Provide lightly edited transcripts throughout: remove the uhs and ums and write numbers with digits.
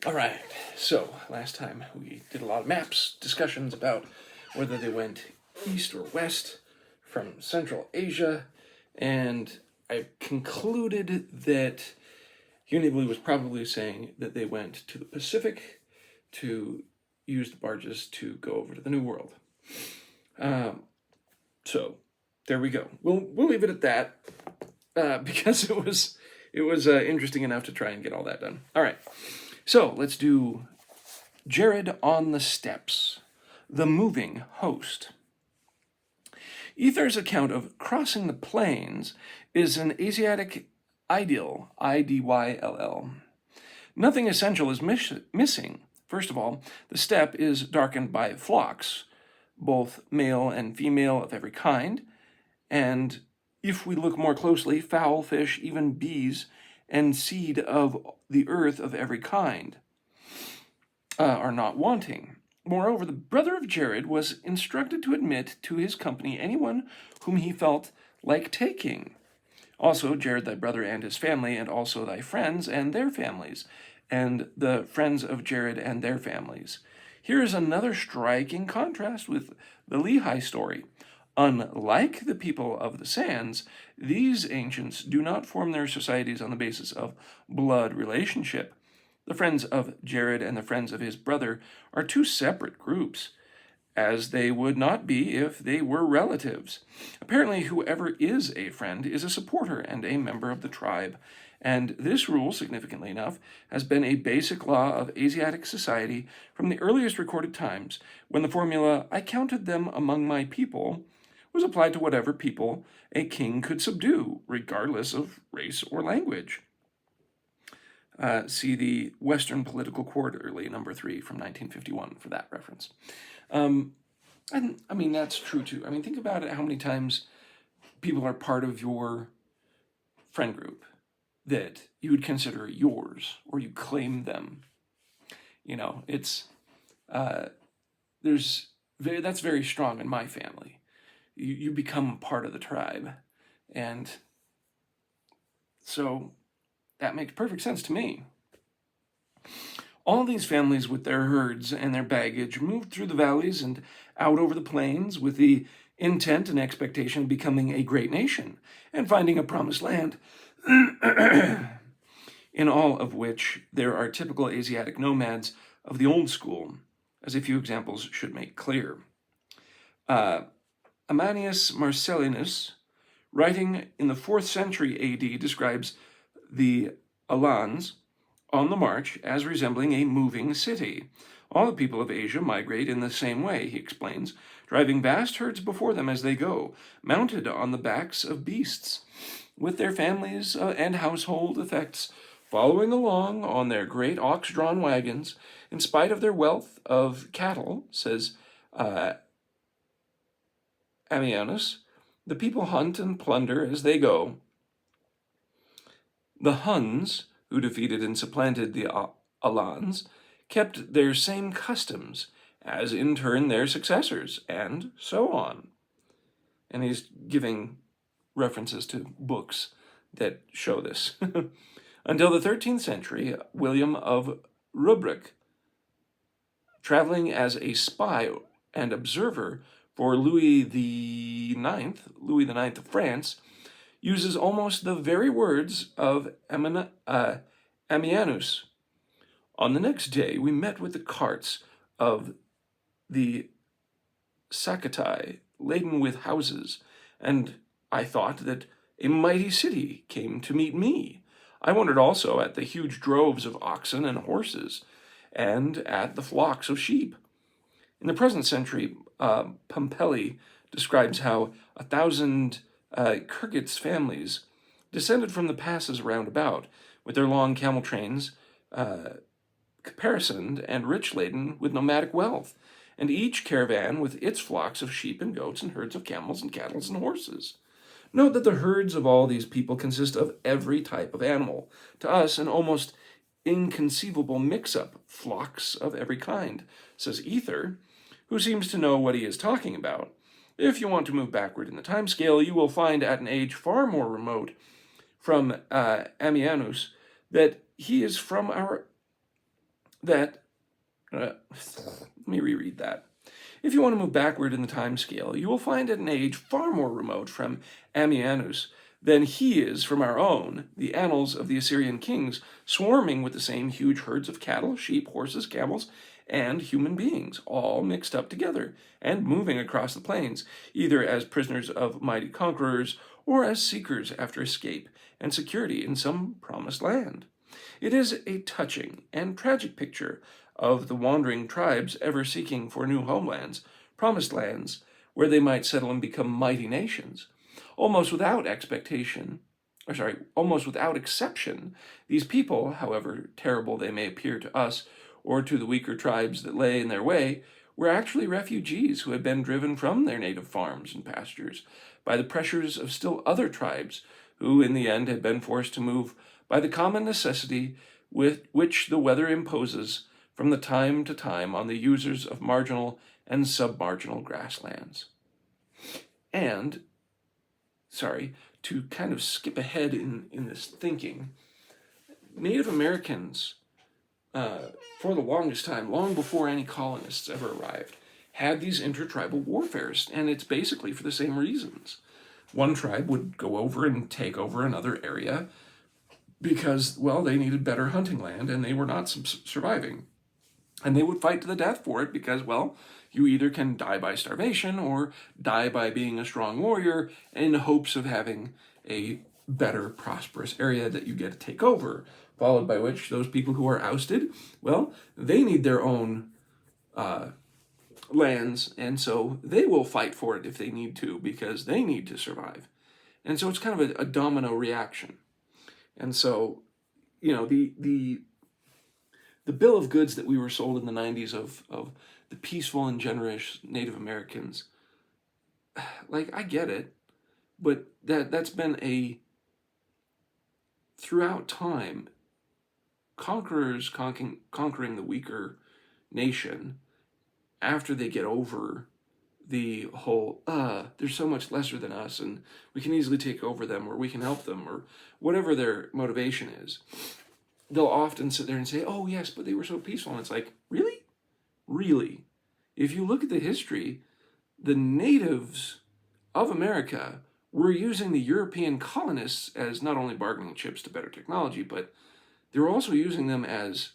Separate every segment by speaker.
Speaker 1: All right, so last time we did a lot of maps, discussions about whether they went east or west from Central Asia, and I concluded that Unibly was probably saying that they went to the Pacific to use the barges to go over to the New World. So there we go. We'll leave it at that because it was interesting enough to try and get all that done. All right. So let's do Jared on the Steps, the moving host. Ether's account of crossing the plains is an Asiatic idyll, Idyll. Nothing essential is missing. First of all, the steppe is darkened by flocks, both male and female of every kind, and if we look more closely, fowl, fish, even bees, and seed of the earth of every kind are not wanting. Moreover, the brother of Jared was instructed to admit to his company anyone whom he felt like taking. Also, Jared thy brother and his family, and also thy friends and their families, and the friends of Jared and their families. Here is another striking contrast with the Lehi story. Unlike the people of the sands, these ancients do not form their societies on the basis of blood relationship. The friends of Jared and the friends of his brother are two separate groups, as they would not be if they were relatives. Apparently, whoever is a friend is a supporter and a member of the tribe, and this rule, significantly enough, has been a basic law of Asiatic society from the earliest recorded times, when the formula, "I counted them among my people," was applied to whatever people a king could subdue, regardless of race or language. See the Western Political Quarterly, number 3 from 1951 for that reference. And I mean, that's true too. I mean, think about it, how many times people are part of your friend group that you would consider yours, or you claim them. You know, it's, that's very strong in my family. You become part of the tribe. And so that makes perfect sense to me. All these families with their herds and their baggage moved through the valleys and out over the plains with the intent and expectation of becoming a great nation and finding a promised land, in all of which there are typical Asiatic nomads of the old school, as a few examples should make clear. Ammianus Marcellinus, writing in the 4th century AD, describes the Alans on the march as resembling a moving city. All the people of Asia migrate in the same way, he explains, driving vast herds before them as they go, mounted on the backs of beasts, with their families and household effects following along on their great ox-drawn wagons. In spite of their wealth of cattle, says Ammianus, the people hunt and plunder as they go. The Huns, who defeated and supplanted the Alans, kept their same customs, as in turn their successors, and so on. And he's giving references to books that show this. Until the 13th century, William of Rubruck, traveling as a spy and observer for Louis IX of France, uses almost the very words of Ammianus. On the next day, we met with the carts of the Sakatai, laden with houses, and I thought that a mighty city came to meet me. I wondered also at the huge droves of oxen and horses, and at the flocks of sheep. In the present century, Pompelli describes how 1,000 Kirghiz families descended from the passes round about, with their long camel trains, caparisoned and rich laden with nomadic wealth, and each caravan with its flocks of sheep and goats and herds of camels and cattle and horses. Note that the herds of all these people consist of every type of animal. To us, an almost inconceivable mix-up, flocks of every kind, says Ether, who seems to know what he is talking about. If you want to move backward in the time scale, you will find at an age far more remote from Ammianus that he is from that, let me reread that. If you want to move backward in the time scale, you will find at an age far more remote from Ammianus than he is from our own, the annals of the Assyrian kings, swarming with the same huge herds of cattle, sheep, horses, camels, and human beings, all mixed up together and moving across the plains, either as prisoners of mighty conquerors or as seekers after escape and security in some promised land. It is a touching and tragic picture of the wandering tribes ever seeking for new homelands, promised lands, where they might settle and become mighty nations. Almost without almost without exception, these people, however terrible they may appear to us or to the weaker tribes that lay in their way, were actually refugees who had been driven from their native farms and pastures by the pressures of still other tribes who in the end had been forced to move by the common necessity with which the weather imposes from the time to time on the users of marginal and submarginal grasslands. And, to kind of skip ahead in this thinking, Native Americans, for the longest time, long before any colonists ever arrived, had these intertribal warfares, and it's basically for the same reasons. One tribe would go over and take over another area because, well, they needed better hunting land and they were not surviving. And they would fight to the death for it because, well, you either can die by starvation or die by being a strong warrior in hopes of having a better, prosperous area that you get to take over, followed by which those people who are ousted, well, they need their own lands, and so they will fight for it if they need to because they need to survive. And so it's kind of a domino reaction. And so, the bill of goods that we were sold in the 90s of the peaceful and generous Native Americans, like, I get it, but that's been throughout time, conquerors conquering the weaker nation after they get over the whole, they're so much lesser than us and we can easily take over them or we can help them or whatever their motivation is. They'll often sit there and say, oh yes, but they were so peaceful. And it's like, really? Really? If you look at the history, the natives of America were using the European colonists as not only bargaining chips to better technology, but they were also using them as,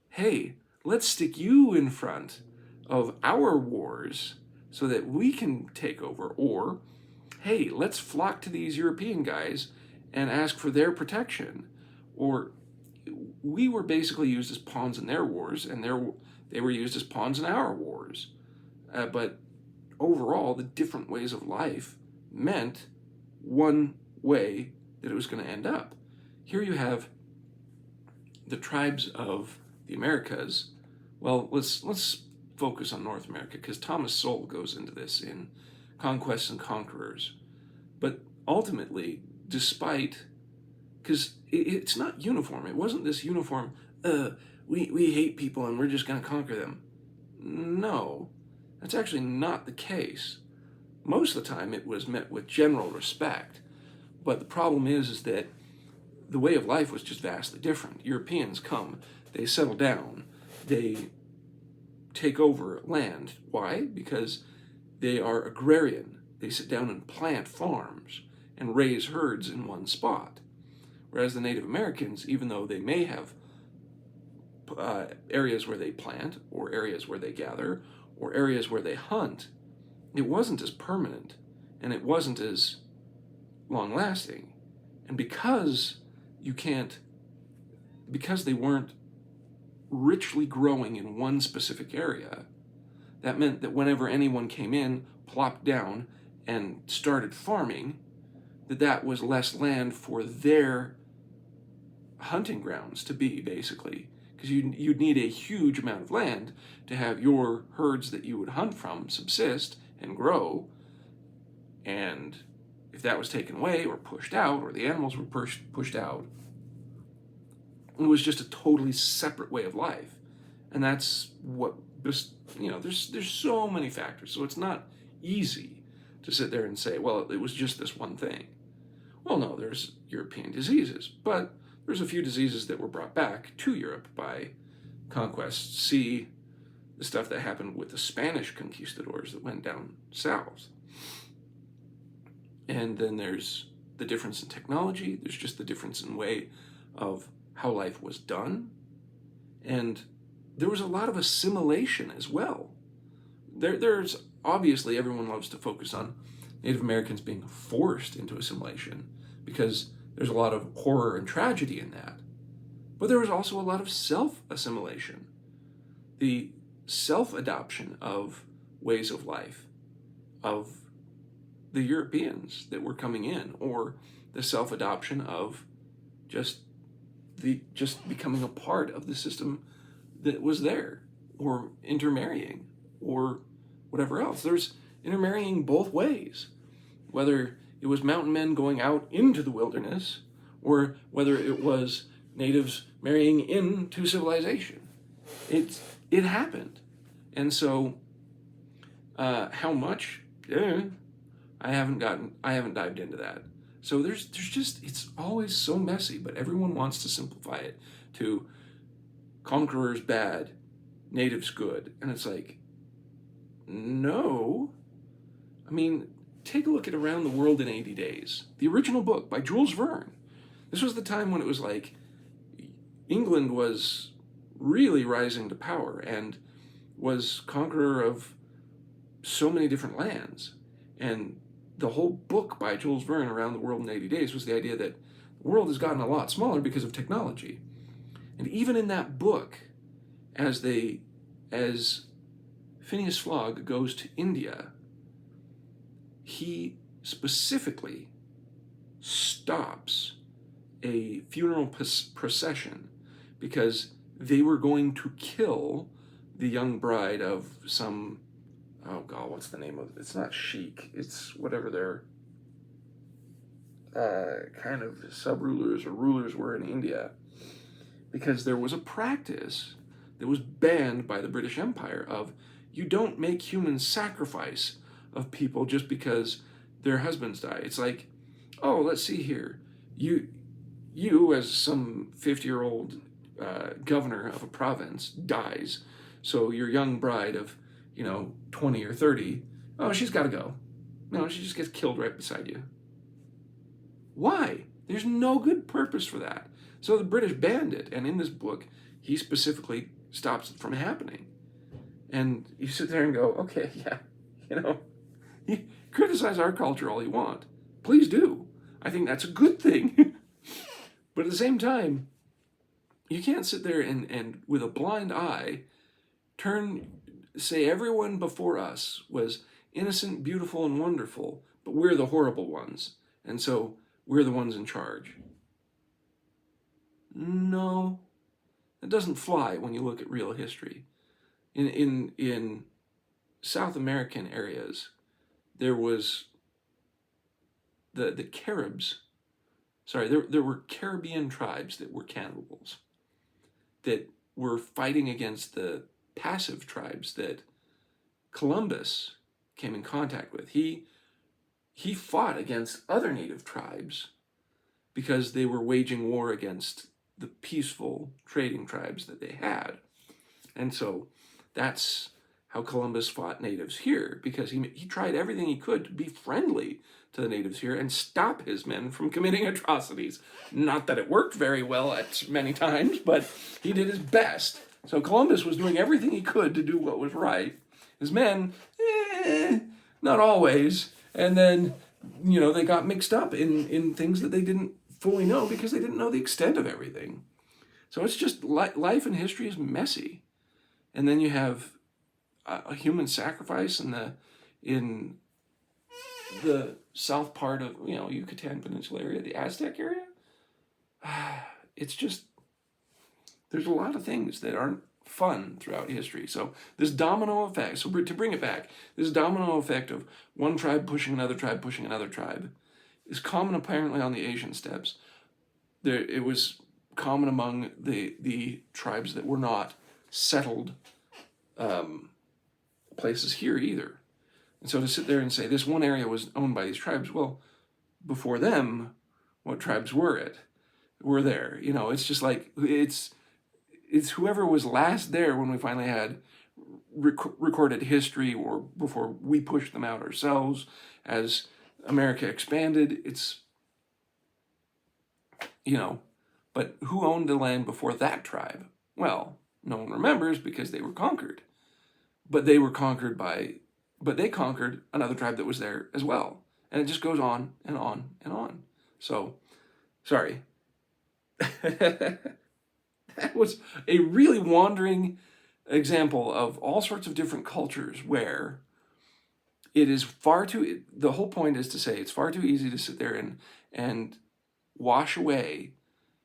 Speaker 1: hey, let's stick you in front of our wars so that we can take over. Or, hey, let's flock to these European guys and ask for their protection. Or we were basically used as pawns in their wars, and they were used as pawns in our wars. But overall, the different ways of life meant one way that it was going to end up. Here you have the tribes of the Americas. Well, let's focus on North America, because Thomas Sowell goes into this in Conquests and Conquerors. But ultimately, because it's not uniform. It wasn't this uniform, we hate people and we're just going to conquer them. No, that's actually not the case. Most of the time it was met with general respect. But the problem is that the way of life was just vastly different. Europeans come, they settle down, they take over land. Why? Because they are agrarian. They sit down and plant farms and raise herds in one spot. Whereas the Native Americans, even though they may have areas where they plant, or areas where they gather, or areas where they hunt, it wasn't as permanent, and it wasn't as long-lasting. And because they weren't richly growing in one specific area, that meant that whenever anyone came in, plopped down, and started farming, that was less land for their hunting grounds to be, basically. Because you'd need a huge amount of land to have your herds that you would hunt from subsist and grow. And if that was taken away or pushed out, or the animals were pushed out, it was just a totally separate way of life. And that's what, there's so many factors. So it's not easy to sit there and say, well, it was just this one thing. Well, no, there's European diseases, but there's a few diseases that were brought back to Europe by conquests, see the stuff that happened with the Spanish conquistadors that went down south. And then there's the difference in technology. There's just the difference in way of how life was done. And there was a lot of assimilation as well. There's obviously, everyone loves to focus on Native Americans being forced into assimilation because there's a lot of horror and tragedy in that. But there was also a lot of self-assimilation. The self-adoption of ways of life of the Europeans that were coming in, or the self-adoption of just becoming a part of the system that was there, or intermarrying, or whatever else. There's intermarrying both ways, whether it was mountain men going out into the wilderness, or whether it was natives marrying into civilization. It happened. And so how much? I haven't dived into that. So there's just, it's always so messy, but everyone wants to simplify it to conquerors bad, natives good. And it's like, no. I mean, take a look at Around the World in 80 Days, the original book by Jules Verne. This was the time when it was like England was really rising to power and was conqueror of so many different lands. And the whole book by Jules Verne, Around the World in 80 Days, was the idea that the world has gotten a lot smaller because of technology. And even in that book, as Phineas Fogg goes to India, he specifically stops a funeral procession because they were going to kill the young bride of some, oh God, what's the name of it? It's not sheik. It's whatever their kind of sub-rulers or rulers were in India. Because there was a practice that was banned by the British Empire of, you don't make human sacrifice of people just because their husbands die. It's like, oh, let's see here. You as some 50-year-old governor of a province dies, so your young bride of 20 or 30, oh, she's got to go. No, she just gets killed right beside you. Why? There's no good purpose for that. So the British banned it, and in this book, he specifically stops it from happening. And you sit there and go, okay, yeah, you criticize our culture all you want. Please do. I think that's a good thing. But at the same time, you can't sit there and with a blind eye, say everyone before us was innocent, beautiful, and wonderful, but we're the horrible ones, and so we're the ones in charge. No, it doesn't fly when you look at real history. In South American areas, there was the Caribs. Sorry, there were Caribbean tribes that were cannibals, that were fighting against the passive tribes that Columbus came in contact with. He fought against other native tribes because they were waging war against the peaceful trading tribes that they had. And so that's how Columbus fought natives here, because he tried everything he could to be friendly to the natives here and stop his men from committing atrocities. Not that it worked very well at many times, but he did his best. So Columbus was doing everything he could to do what was right. His men, not always. And then, they got mixed up in things that they didn't fully know because they didn't know the extent of everything. So it's just life and history is messy. And then you have a human sacrifice in the south part of, Yucatan Peninsula area, the Aztec area. It's just, there's a lot of things that aren't fun throughout history. So this domino effect, so to bring it back, this domino effect of one tribe pushing another tribe is common apparently on the Asian steppes. It was common among the tribes that were not settled places here either. And so to sit there and say this one area was owned by these tribes, well, before them, what tribes were there? It's just like, it's it's whoever was last there when we finally had recorded history, or before we pushed them out ourselves as America expanded. It's, but who owned the land before that tribe? Well, no one remembers because they were conquered. But they conquered another tribe that was there as well. And it just goes on and on and on. So, sorry. That was a really wandering example of all sorts of different cultures where it is the whole point is to say it's far too easy to sit there and wash away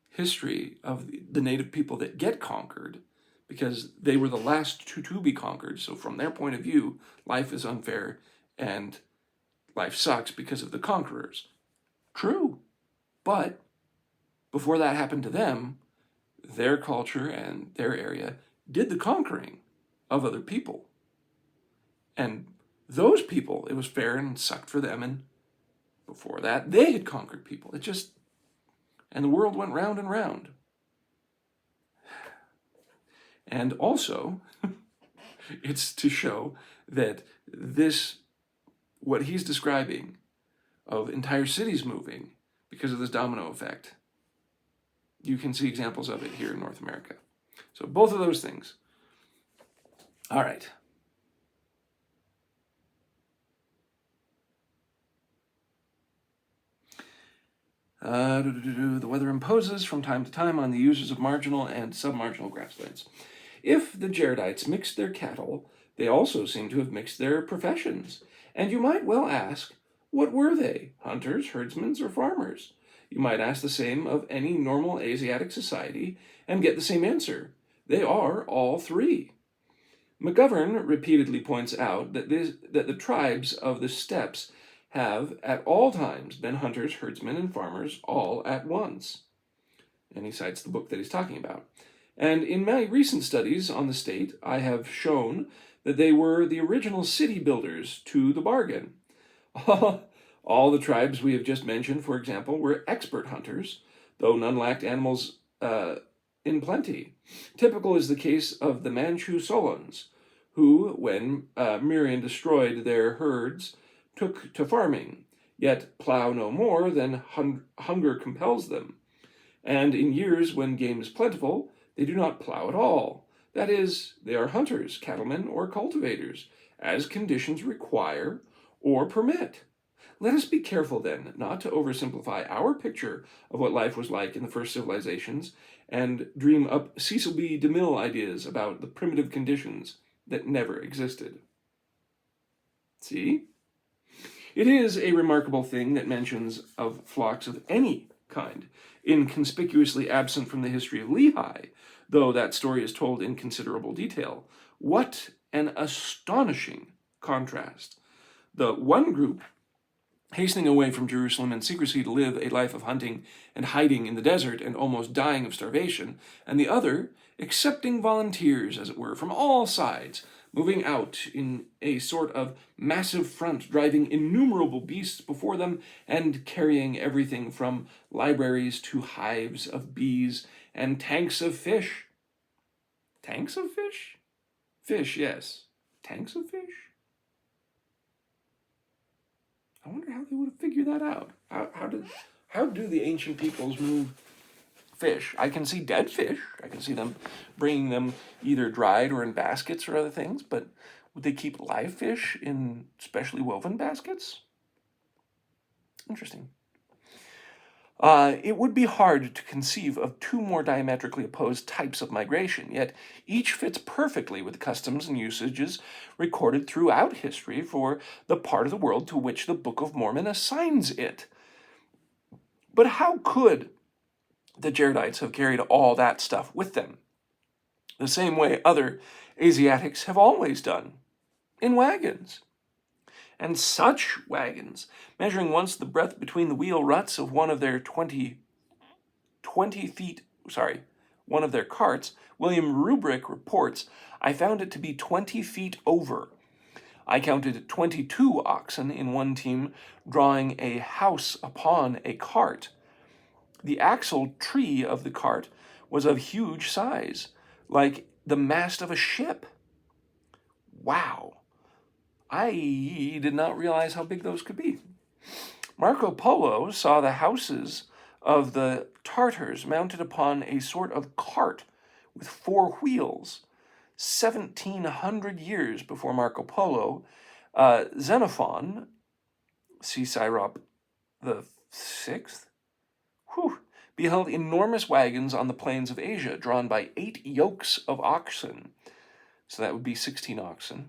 Speaker 1: history of the native people that get conquered, because they were the last to be conquered. So from their point of view, life is unfair and life sucks because of the conquerors. True. But before that happened to them, their culture and their area did the conquering of other people. And those people, it was fair and sucked for them. And before that, they had conquered people. And the world went round and round. And also, it's to show that what he's describing of entire cities moving because of this domino effect, you can see examples of it here in North America. So both of those things. All right. The weather imposes from time to time on the users of marginal and submarginal grasslands. If the Jaredites mixed their cattle, they also seem to have mixed their professions. And you might well ask, what were they? Hunters, herdsmen, or farmers? You might ask the same of any normal Asiatic society and get the same answer. They are all three. McGovern repeatedly points out that the tribes of the steppes have at all times been hunters, herdsmen, and farmers all at once. And he cites the book that he's talking about. And in my recent studies on the state, I have shown that they were the original city builders to the bargain. All the tribes we have just mentioned, for example, were expert hunters, though none lacked animals in plenty. Typical is the case of the Manchu Solons, who, when Miriam destroyed their herds, took to farming, yet plow no more than hunger compels them. And in years when game is plentiful, they do not plow at all. That is, they are hunters, cattlemen, or cultivators, as conditions require or permit. Let us be careful, then, not to oversimplify our picture of what life was like in the first civilizations and dream up Cecil B. DeMille ideas about the primitive conditions that never existed. See? It is a remarkable thing that mentions of flocks of any kind, inconspicuously absent from the history of Lehi, though that story is told in considerable detail. What an astonishing contrast. The one group hastening away from Jerusalem in secrecy to live a life of hunting and hiding in the desert and almost dying of starvation, and the other accepting volunteers, as it were, from all sides, moving out in a sort of massive front, driving innumerable beasts before them and carrying everything from libraries to hives of bees and tanks of fish. Tanks of fish? Fish, yes. Tanks of fish? I wonder how they would have figured that out. How do the ancient peoples move fish? I can see dead fish. I can see them bringing them either dried or in baskets or other things, but would they keep live fish in specially woven baskets? Interesting. It would be hard to conceive of two more diametrically opposed types of migration, yet each fits perfectly with customs and usages recorded throughout history for the part of the world to which the Book of Mormon assigns it. But how could the Jaredites have carried all that stuff with them? The same way other Asiatics have always done, in wagons. And such wagons, measuring once the breadth between the wheel ruts of one of their 20 feet, one of their carts, William Rubrick reports, I found it to be 20 feet over. I counted 22 oxen in one team drawing a house upon a cart. The axle tree of the cart was of huge size. like the mast of a ship. Wow. I did not realize how big those could be. Marco Polo saw the houses of the Tartars mounted upon a sort of cart with 4 wheels. 1,700 years before Marco Polo, Xenophon, Caesarop the Sixth, beheld enormous wagons on the plains of Asia, drawn by 8 yokes of oxen. So that would be 16 oxen,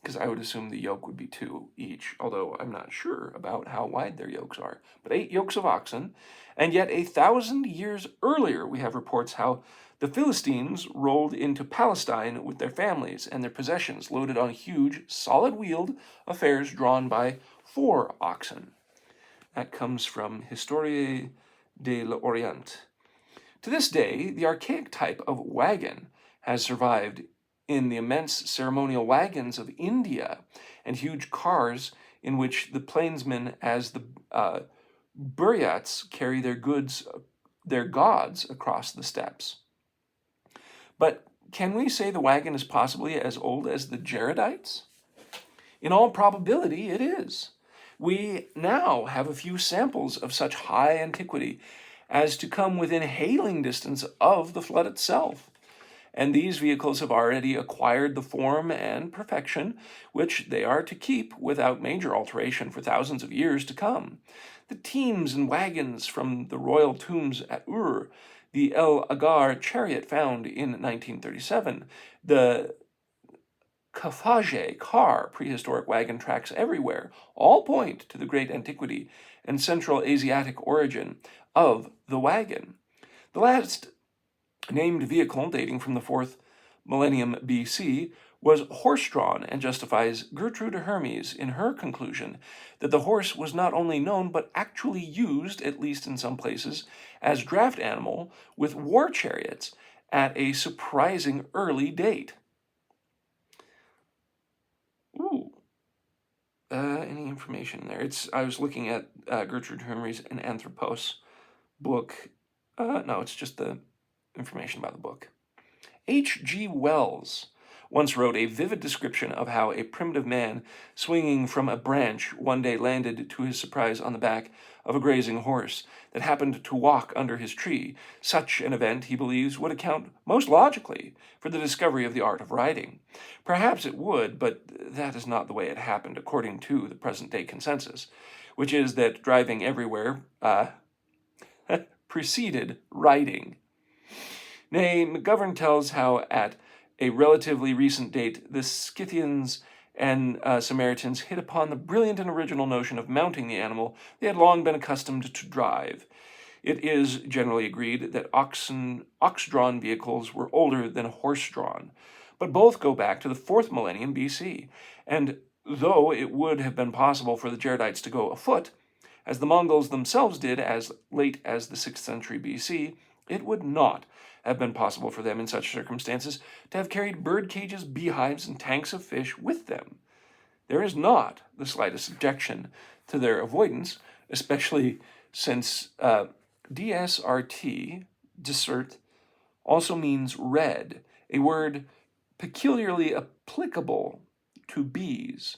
Speaker 1: because I would assume the yoke would be 2 each, although I'm not sure about how wide their yokes are. But 8 yokes of oxen, and yet 1,000 years earlier we have reports how the Philistines rolled into Palestine with their families and their possessions, loaded on huge, solid-wheeled affairs drawn by 4 oxen. That comes from Historie de l'Orient. To this day, the archaic type of wagon has survived in the immense ceremonial wagons of India and huge cars in which the plainsmen, as the buryats, carry their gods across the steppes. But can we say the wagon is possibly as old as the Jaredites? In all probability, it is. We now have a few samples of such high antiquity as to come within hailing distance of the flood itself. And these vehicles have already acquired the form and perfection which they are to keep without major alteration for thousands of years to come. The teams and wagons from the royal tombs at Ur, the El Agar chariot found in 1937, the Kafage car, prehistoric wagon tracks everywhere, all point to the great antiquity and Central Asiatic origin of the wagon. The last named vehicle, dating from the 4th millennium BC, was horse-drawn and justifies Gertrude Hermes in her conclusion that the horse was not only known but actually used, at least in some places, as draft animal with war chariots at a surprising early date. Any information in there? I was looking at Gertrude Hermes and Anthropos book. No, it's just the information about the book. H.G. Wells once wrote a vivid description of how a primitive man swinging from a branch one day landed to his surprise on the back of a grazing horse that happened to walk under his tree. Such an event, he believes, would account most logically for the discovery of the art of riding. Perhaps it would, but that is not the way it happened, according to the present-day consensus, which is that driving everywhere preceded riding. Nay, McGovern tells how at a relatively recent date the Scythians and Samaritans hit upon the brilliant and original notion of mounting the animal they had long been accustomed to drive. It is generally agreed that ox-drawn vehicles were older than horse-drawn, but both go back to the 4th millennium BC, and though it would have been possible for the Jaredites to go afoot, as the Mongols themselves did as late as the 6th century BC, it would not have been possible for them in such circumstances to have carried bird cages, beehives, and tanks of fish with them. There is not the slightest objection to their avoidance, especially since DSRT, dessert, also means red, a word peculiarly applicable to bees.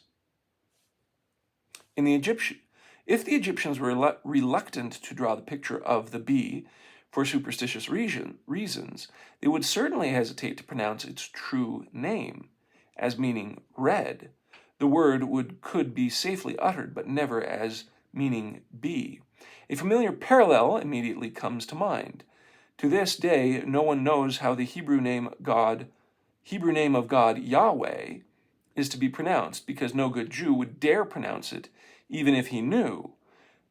Speaker 1: If the Egyptians were reluctant to draw the picture of the bee for superstitious reasons, they would certainly hesitate to pronounce its true name, as meaning red. The word could be safely uttered, but never as meaning bee. A familiar parallel immediately comes to mind. To this day, no one knows how the Hebrew name of God Yahweh is to be pronounced, because no good Jew would dare pronounce it, even if he knew.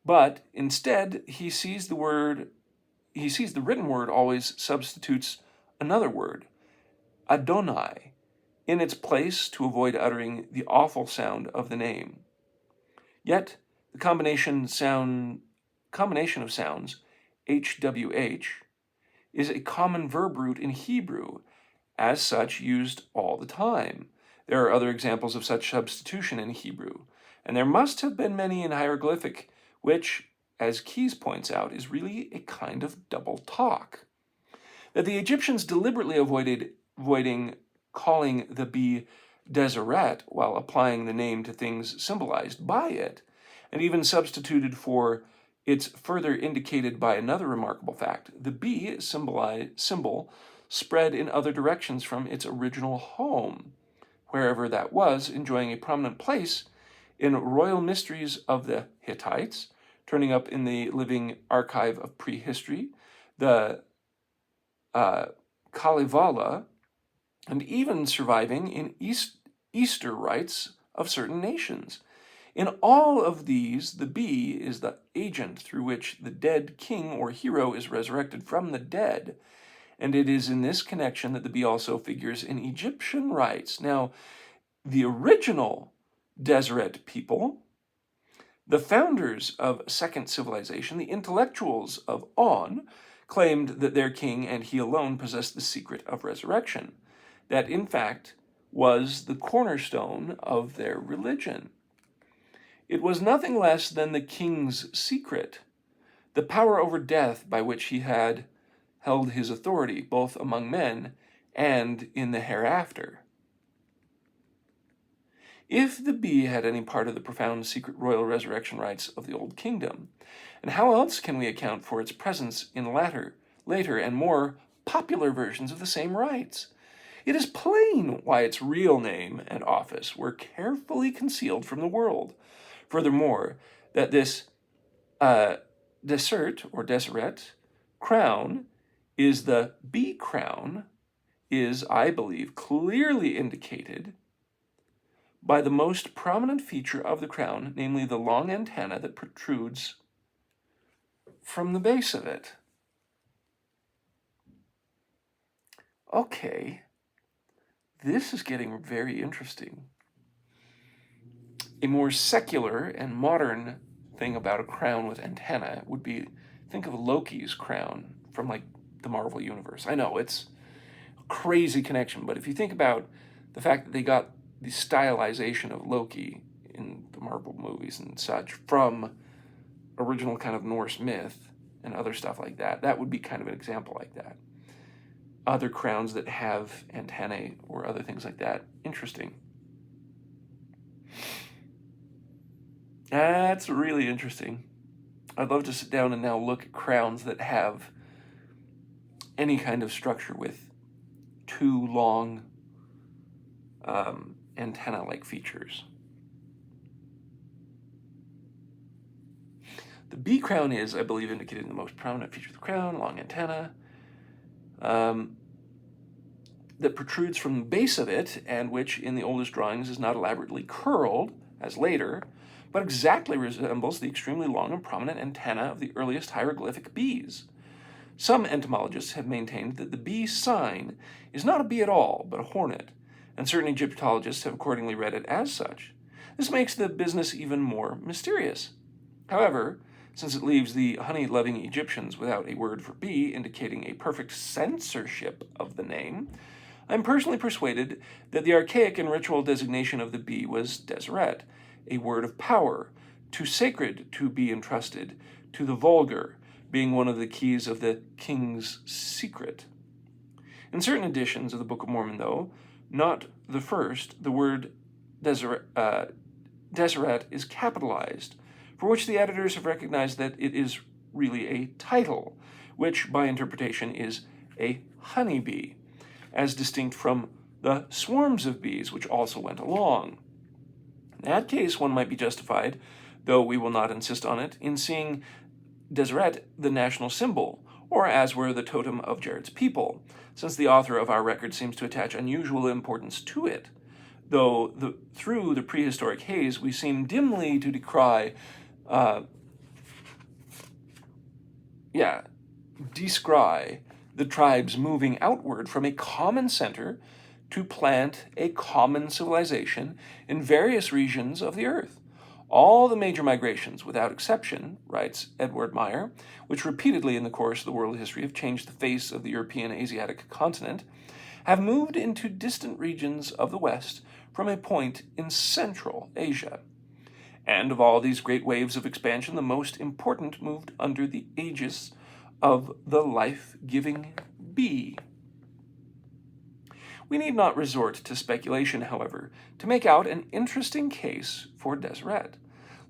Speaker 1: But instead, he sees the written word always substitutes another word, Adonai, in its place to avoid uttering the awful sound of the name. Yet, the combination of sounds, HWH, is a common verb root in Hebrew, as such used all the time. There are other examples of such substitution in Hebrew, and there must have been many in hieroglyphic, which, as Keyes points out, is really a kind of double talk. That the Egyptians deliberately avoided avoiding calling the bee resurrect while applying the name to things symbolized by it, and even substituted for its further indicated by another remarkable fact. The bee symbol spread in other directions from its original home, wherever that was, enjoying a prominent place in royal mysteries of the Hittites, turning up in the living archive of prehistory, the Kalevala, and even surviving in Easter rites of certain nations. In all of these, the bee is the agent through which the dead king or hero is resurrected from the dead, and it is in this connection that the bee also figures in Egyptian rites. Now, the original Deseret people, the founders of second civilization, the intellectuals of On, claimed that their king and he alone possessed the secret of resurrection. That, in fact, was the cornerstone of their religion. It was nothing less than the king's secret, the power over death by which he had held his authority, both among men and in the hereafter. If the bee had any part of the profound secret royal resurrection rites of the Old Kingdom, and how else can we account for its presence in later and more popular versions of the same rites? It is plain why its real name and office were carefully concealed from the world. Furthermore, that this deseret crown is the bee crown is, I believe, clearly indicated by the most prominent feature of the crown, namely the long antenna that protrudes from the base of it. Okay, this is getting very interesting. A more secular and modern thing about a crown with antenna would be, think of Loki's crown from like the Marvel Universe. I know it's a crazy connection, but if you think about the fact that they got the stylization of Loki in the Marvel movies and such from original kind of Norse myth and other stuff like that, that would be kind of an example like that. Other crowns that have antennae or other things like that, interesting. That's really interesting. I'd love to sit down and now look at crowns that have any kind of structure with two long antenna-like features. The bee crown is, I believe, indicated in the most prominent feature of the crown, long antenna, that protrudes from the base of it, and which in the oldest drawings is not elaborately curled, as later, but exactly resembles the extremely long and prominent antenna of the earliest hieroglyphic bees. Some entomologists have maintained that the bee sign is not a bee at all, but a hornet, and certain Egyptologists have accordingly read it as such. This makes the business even more mysterious. However, since it leaves the honey-loving Egyptians without a word for bee, indicating a perfect censorship of the name, I'm personally persuaded that the archaic and ritual designation of the bee was deseret, a word of power, too sacred to be entrusted to the vulgar, being one of the keys of the king's secret. In certain editions of the Book of Mormon, though, not the first, the word deseret is capitalized, for which the editors have recognized that it is really a title, which, by interpretation, is a honeybee, as distinct from the swarms of bees which also went along. In that case, one might be justified, though we will not insist on it, in seeing deseret the national symbol, or as were the totem of Jared's people, since the author of our record seems to attach unusual importance to it, though through the prehistoric haze we seem dimly to descry the tribes moving outward from a common center to plant a common civilization in various regions of the earth. All the major migrations, without exception, writes Edward Meyer, which repeatedly in the course of the world history have changed the face of the European Asiatic continent, have moved into distant regions of the West from a point in Central Asia. And of all these great waves of expansion, the most important moved under the aegis of the life-giving bee. We need not resort to speculation, however, to make out an interesting case for Deseret.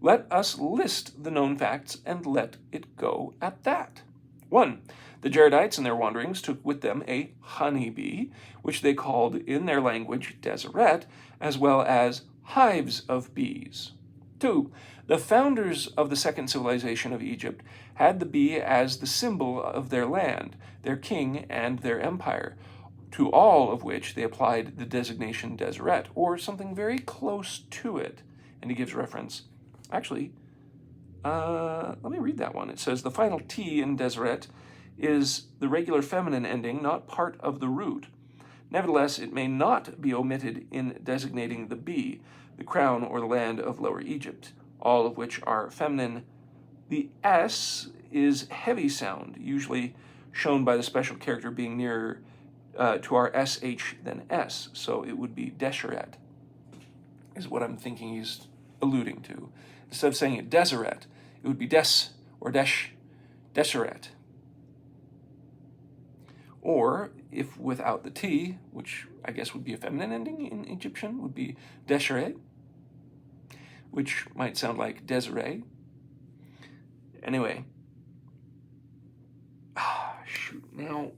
Speaker 1: Let us list the known facts and let it go at that. 1. The Jaredites in their wanderings took with them a honeybee, which they called in their language Deseret, as well as hives of bees. 2. The founders of the second civilization of Egypt had the bee as the symbol of their land, their king, and their empire, to all of which they applied the designation Deseret, or something very close to it. And he gives reference. Actually, let me read that one. It says, the final T in Deseret is the regular feminine ending, not part of the root. Nevertheless, it may not be omitted in designating the bee, the crown, or the land of Lower Egypt, all of which are feminine. The S is heavy sound, usually shown by the special character being nearer to our SH than S, so it would be Deseret, is what I'm thinking he's alluding to. Instead of saying it Deseret, it would be Des or Desh, Deseret. Or, if without the T, which I guess would be a feminine ending in Egyptian, would be Desheret, which might sound like Desiree. Anyway. Shoot, now.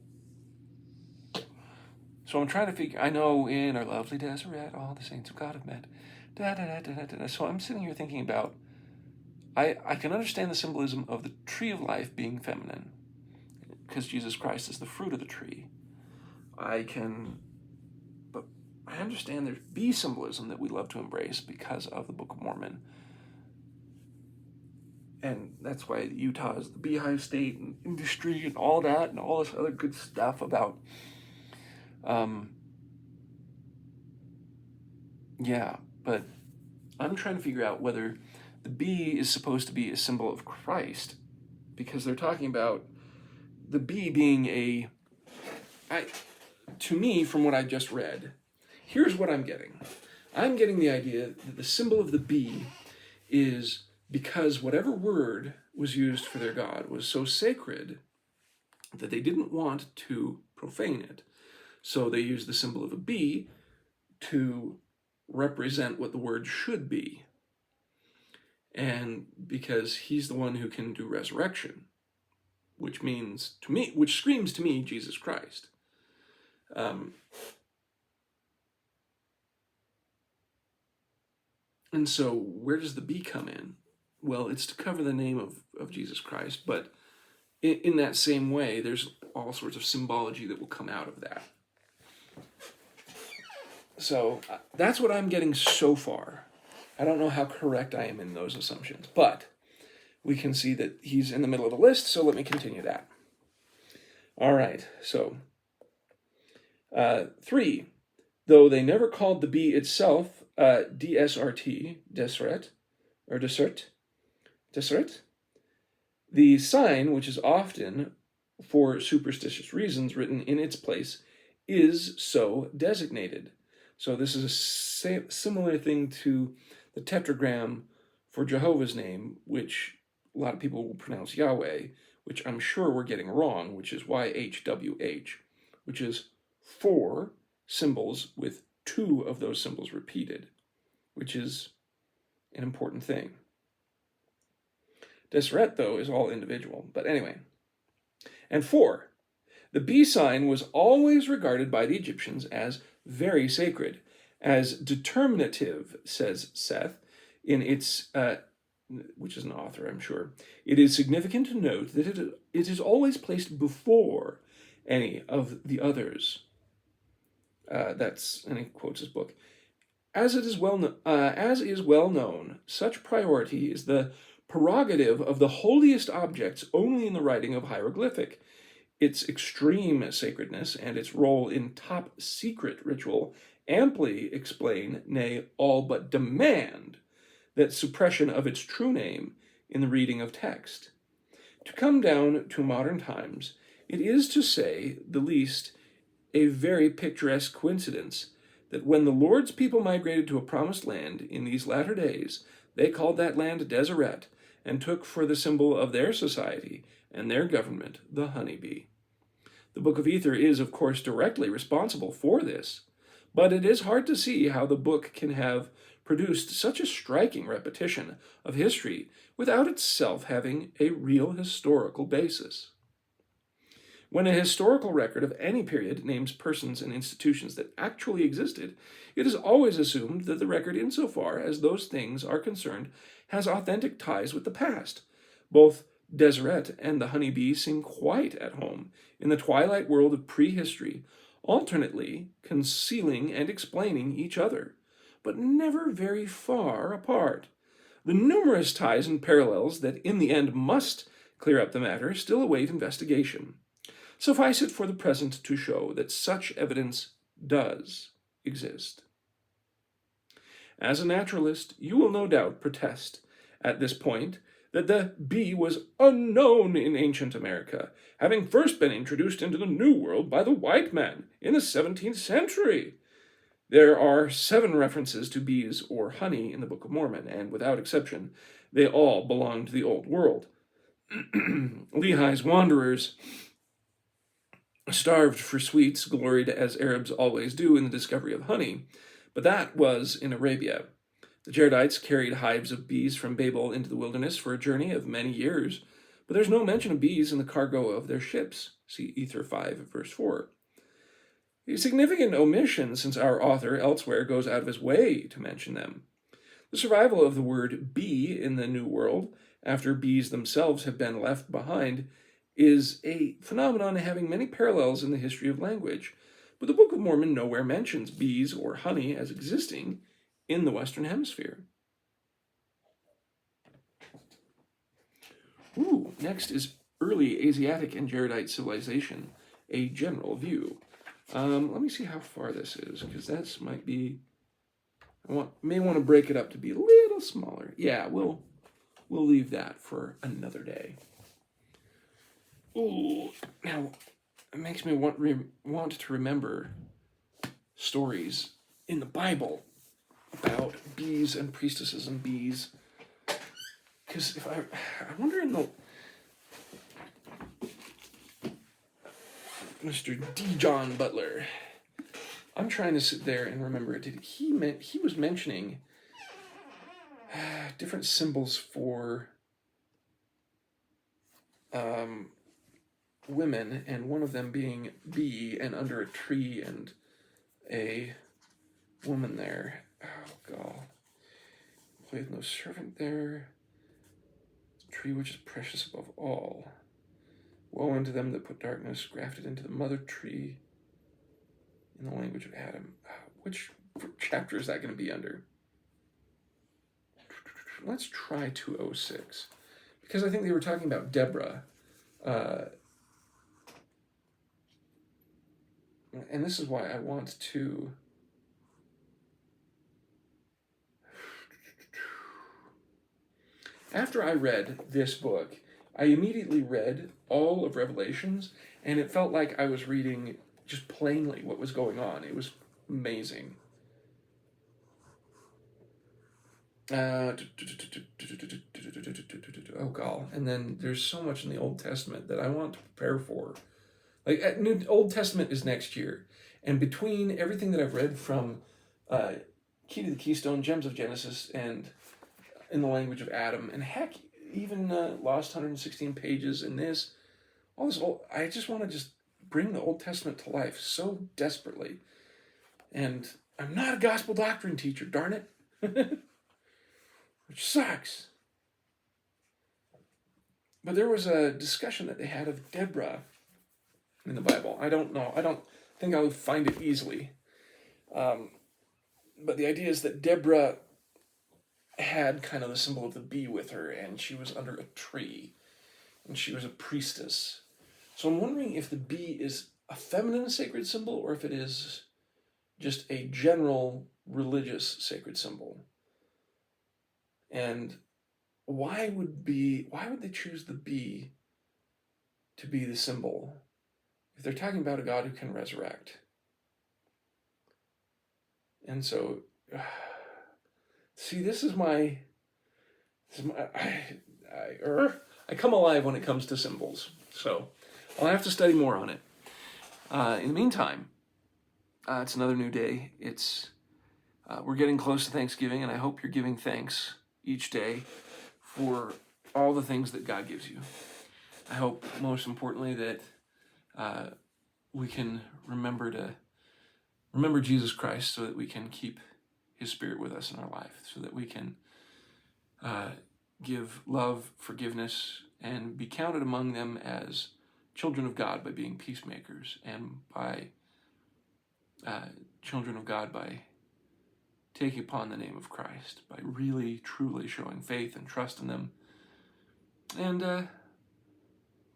Speaker 1: So I'm trying to figure, I know in our lovely Deseret, all the saints of God have met. Da, da, da, da, da, da. So I'm sitting here thinking about, I can understand the symbolism of the tree of life being feminine, because Jesus Christ is the fruit of the tree. But I understand there's bee symbolism that we love to embrace because of the Book of Mormon. And that's why Utah is the beehive state and industry and all that and all this other good stuff about, but I'm trying to figure out whether the bee is supposed to be a symbol of Christ, because they're talking about the bee being to me, from what I just read, here's what I'm getting. I'm getting the idea that the symbol of the bee is because whatever word was used for their god was so sacred that they didn't want to profane it. So they used the symbol of a bee to represent what the word should be. And because he's the one who can do resurrection, which screams to me Jesus Christ. And so where does the bee come in? Well, it's to cover the name of Jesus Christ, but in that same way, there's all sorts of symbology that will come out of that. So that's what I'm getting so far. I don't know how correct I am in those assumptions, but we can see that he's in the middle of the list, so let me continue that. All right, so 3, though they never called the bee itself DSRT, Deseret, or Desert, the sign, which is often, for superstitious reasons, written in its place, is so designated. So this is a similar thing to the tetragram for Jehovah's name, which a lot of people will pronounce Yahweh, which I'm sure we're getting wrong, which is YHWH, which is 4 symbols with 2 of those symbols repeated, which is an important thing. Deseret, though, is all individual. But anyway. And 4, the bee sign was always regarded by the Egyptians as very sacred, as determinative, says Seth, in its, which is an author, I'm sure. It is significant to note that it is always placed before any of the others. And he quotes his book. As is well known, such priority is the prerogative of the holiest objects only in the writing of hieroglyphic. Its extreme sacredness and its role in top secret ritual amply explain, nay, all but demand, that suppression of its true name in the reading of text. To come down to modern times, it is, to say the least, a very picturesque coincidence that when the Lord's people migrated to a promised land in these latter days, they called that land Deseret, and took for the symbol of their society and their government the honeybee. The Book of Ether is, of course, directly responsible for this, but it is hard to see how the book can have produced such a striking repetition of history without itself having a real historical basis. When a historical record of any period names persons and institutions that actually existed, it is always assumed that the record, insofar as those things are concerned, has authentic ties with the past. Both Deseret and the honeybee seem quite at home in the twilight world of prehistory, alternately concealing and explaining each other, but never very far apart. The numerous ties and parallels that in the end must clear up the matter still await investigation. Suffice it for the present to show that such evidence does exist. As a naturalist, you will no doubt protest at this point that the bee was unknown in ancient America, having first been introduced into the New World by the white man in the 17th century. There are 7 references to bees or honey in the Book of Mormon, and without exception, they all belong to the Old World. Lehi's wanderers starved for sweets, gloried as Arabs always do in the discovery of honey, but that was in Arabia. The Jaredites carried hives of bees from Babel into the wilderness for a journey of many years, but there's no mention of bees in the cargo of their ships. See Ether 5, verse 4. A significant omission, since our author elsewhere goes out of his way to mention them. The survival of the word bee in the New World, after bees themselves have been left behind, is a phenomenon having many parallels in the history of language, but the Book of Mormon nowhere mentions bees or honey as existing in the Western Hemisphere. Next is early Asiatic and Jaredite civilization, a general view. Let me see how far this is, because that might be. May want to break it up to be a little smaller. Yeah, we'll leave that for another day. Now it makes me want to remember stories in the Bible about bees and priestesses and bees, because if I wonder in the Mr. D. John Butler, I'm trying to sit there and remember. He was mentioning different symbols for women, and one of them being bee and under a tree and a woman there. Oh God. With no servant there. The tree which is precious above all. Woe unto them that put darkness grafted into the mother tree in the language of Adam. Which chapter is that going to be under? Let's try 206. Because I think they were talking about Deborah. And this is why I want to. After I read this book, I immediately read all of Revelations, and it felt like I was reading just plainly what was going on. It was amazing. Oh, God. And then there's so much in the Old Testament that I want to prepare for. Like, New Old Testament is next year. And between everything that I've read from Key to the Keystone, Gems of Genesis, and in the language of Adam, and heck, even Lost 116 Pages in this, all this old, I just want to just bring the Old Testament to life so desperately. And I'm not a gospel doctrine teacher, darn it. Which sucks. But there was a discussion that they had of Deborah in the Bible. I don't know. I don't think I would find it easily. But the idea is that Deborah had kind of the symbol of the bee with her, and she was under a tree, and she was a priestess. So I'm wondering if the bee is a feminine sacred symbol, or if it is just a general religious sacred symbol. And why would they choose the bee to be the symbol if they're talking about a God who can resurrect? And so, see, this is my I come alive when it comes to symbols. So I'll have to study more on it. In the meantime, it's another new day. We're getting close to Thanksgiving, and I hope you're giving thanks each day for all the things that God gives you. I hope, most importantly, that we can remember Jesus Christ so that we can keep his Spirit with us in our life, so that we can give love, forgiveness, and be counted among them as children of God by being peacemakers, and by children of God by taking upon the name of Christ, by really, truly showing faith and trust in them, and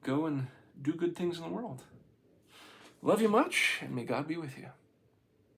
Speaker 1: go and do good things in the world. Love you much, and may God be with you.